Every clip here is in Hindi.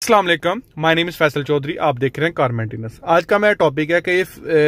अस्सलाम वालेकुम, my name is Faisal Chaudhry. आप देख रहे हैं कार मेंटेनेंस। आज का मेरा टॉपिक है कि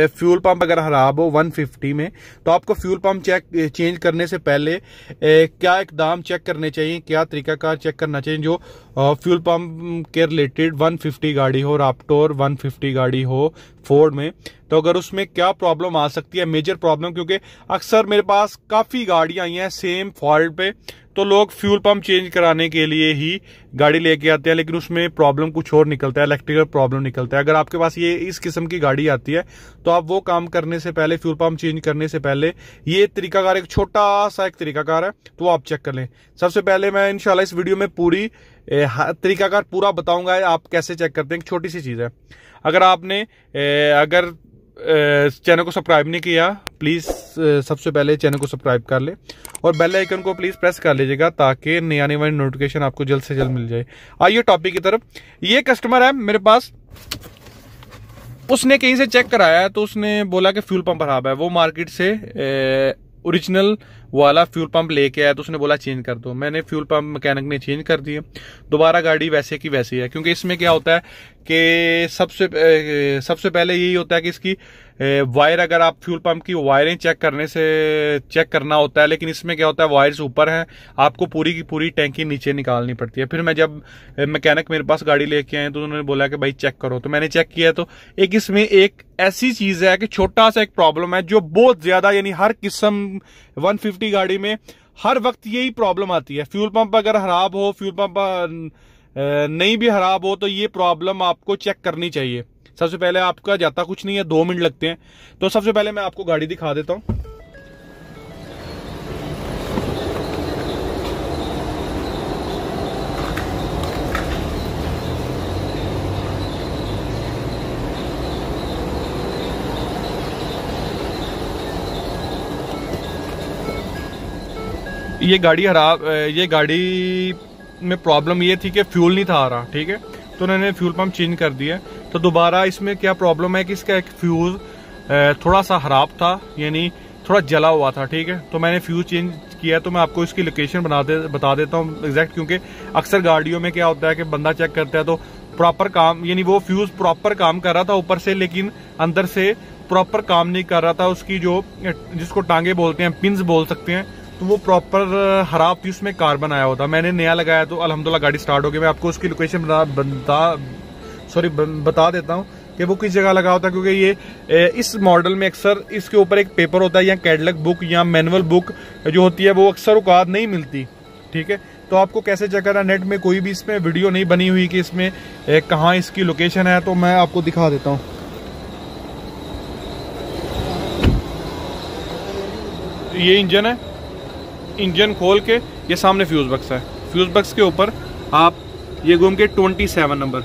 फ्यूल पंप अगर खराब हो 150 में तो आपको फ्यूल पंप चेंज करने से पहले क्या इकदाम चेक करने चाहिए, क्या तरीकाकार चेक करना चाहिए जो फ्यूल पंप के रिलेटेड 150 गाड़ी हो, राप्टोर 150 गाड़ी हो फोर्ड में, तो अगर उसमें क्या प्रॉब्लम आ सकती है, मेजर प्रॉब्लम। क्योंकि अक्सर मेरे पास काफ़ी गाड़ियाँ आई हैं सेम फॉल्ट पे, तो लोग फ्यूल पंप चेंज कराने के लिए ही गाड़ी लेके आते हैं, लेकिन उसमें प्रॉब्लम कुछ और निकलता है, इलेक्ट्रिकल प्रॉब्लम निकलता है। अगर आपके पास ये इस किस्म की गाड़ी आती है तो आप वो काम करने से पहले, फ्यूल पंप चेंज करने से पहले, ये तरीकाकार एक छोटा सा एक तरीकाकार है, तो आप चेक कर लें। सबसे पहले मैं इंशाल्लाह इस वीडियो में पूरी तरीकाकार पूरा बताऊंगा आप कैसे चेक करते हैं। एक छोटी सी चीज़ है, अगर आपने अगर चैनल को सब्सक्राइब नहीं किया, प्लीज़ सबसे पहले चैनल को सब्सक्राइब कर ले और बेल आइकन को प्लीज़ प्रेस कर लीजिएगा ताकि नई आने वाली नोटिफिकेशन आपको जल्द से जल्द मिल जाए। आइए टॉपिक की तरफ। ये कस्टमर है मेरे पास, उसने कहीं से चेक कराया है तो उसने बोला कि फ्यूल पंप खराब है। वो मार्केट से ओरिजिनल वाला फ्यूल पंप लेके आया तो उसने बोला चेंज कर दो। मैंने फ्यूल पंप मैकेनिक ने चेंज कर दिए, दोबारा गाड़ी वैसे की वैसी है। क्योंकि इसमें क्या होता है कि सबसे पहले यही होता है कि इसकी वायर, अगर आप फ्यूल पंप की वायरें चेक करना होता है, लेकिन इसमें क्या होता है वायर्स ऊपर हैं, आपको पूरी की पूरी टैंकी नीचे निकालनी पड़ती है। फिर मैं जब मैकेनिक मेरे पास गाड़ी लेके आए तो उन्होंने बोला कि भाई चेक करो, तो मैंने चेक किया तो एक इसमें एक ऐसी चीज है कि छोटा सा एक प्रॉब्लम है जो बहुत ज्यादा, यानी हर किस्म 150 गाड़ी में हर वक्त यही प्रॉब्लम आती है। फ्यूल पंप अगर खराब हो, फ्यूल पंप नहीं भी खराब हो, तो ये प्रॉब्लम आपको चेक करनी चाहिए। सबसे पहले आपका जाता कुछ नहीं है, 2 मिनट लगते हैं। तो सबसे पहले मैं आपको गाड़ी दिखा देता हूं। ये गाड़ी में प्रॉब्लम ये थी कि फ्यूल नहीं था आ रहा, ठीक है। तो उन्होंने फ्यूल पंप चेंज कर दिया। तो दोबारा इसमें क्या प्रॉब्लम है कि इसका एक फ्यूज थोड़ा सा खराब था, यानी थोड़ा जला हुआ था, ठीक है। तो मैंने फ्यूज चेंज किया। तो मैं आपको इसकी लोकेशन बता देता हूँ एग्जैक्ट, क्योंकि अक्सर गाड़ियों में क्या होता है कि बंदा चेक करता है तो प्रॉपर काम, यानी वो फ्यूज प्रॉपर काम कर रहा था ऊपर से, लेकिन अंदर से प्रॉपर काम नहीं कर रहा था। उसकी जो, जिसको टांगे बोलते हैं, पिंस बोल सकते हैं, तो वो प्रॉपर खराब थी, उसमें कार्बन आया होता। मैंने नया लगाया तो अल्हम्दुलिल्लाह गाड़ी स्टार्ट हो गई। मैं आपको उसकी लोकेशन बता देता हूँ कि वो किस जगह लगा होता है। क्योंकि ये इस मॉडल में अक्सर इसके ऊपर एक पेपर होता है, या कैटलॉग बुक या मैनुअल बुक जो होती है, वो अक्सर औकात नहीं मिलती, ठीक है। तो आपको कैसे चेक करना, नेट में कोई भी इसमें वीडियो नहीं बनी हुई कि इसमें कहाँ इसकी लोकेशन है। तो मैं आपको दिखा देता हूँ। ये इंजन है, इंजन खोल के ये सामने फ्यूज बक्स है। फ्यूज बक्स के ऊपर आप ये घूम के 27 नंबर,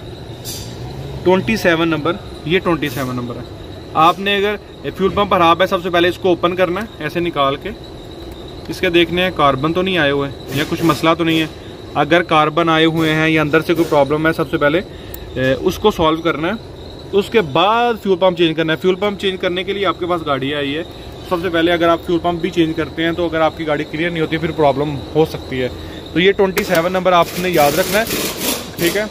ये 27 नंबर है। आपने अगर फ्यूल पंप खराब है, सबसे पहले इसको ओपन करना है, ऐसे निकाल के इसके देखने हैं कार्बन तो नहीं आए हुए या कुछ मसला तो नहीं है। अगर कार्बन आए हुए हैं या अंदर से कोई प्रॉब्लम है, सबसे पहले उसको सॉल्व करना है। उसके बाद फ्यूल पंप चेंज करना है। फ्यूल पंप चेंज करने के लिए आपके पास गाड़ी आई है, सबसे पहले अगर आप फ्यूल पंप भी चेंज करते हैं तो अगर आपकी गाड़ी क्लियर नहीं होती फिर प्रॉब्लम हो सकती है। तो ये 27 नंबर आपने याद रखना है, ठीक है।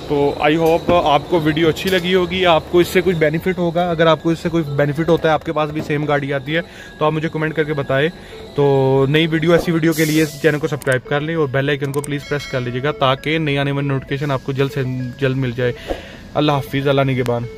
तो आई होप आपको वीडियो अच्छी लगी होगी, आपको इससे कुछ बेनिफिट होगा। अगर आपको इससे कोई बेनिफिट होता है, आपके पास भी सेम गाड़ी आती है, तो आप मुझे कमेंट करके बताएं। तो नई वीडियो, ऐसी वीडियो के लिए चैनल को सब्सक्राइब कर लें और बेल आइकन को प्लीज़ प्रेस कर लीजिएगा ताकि नई आने वाली नोटिफिकेशन आपको जल्द से जल्द मिल जाए। अल्लाह हाफिज़, अल्लाह निगहबान।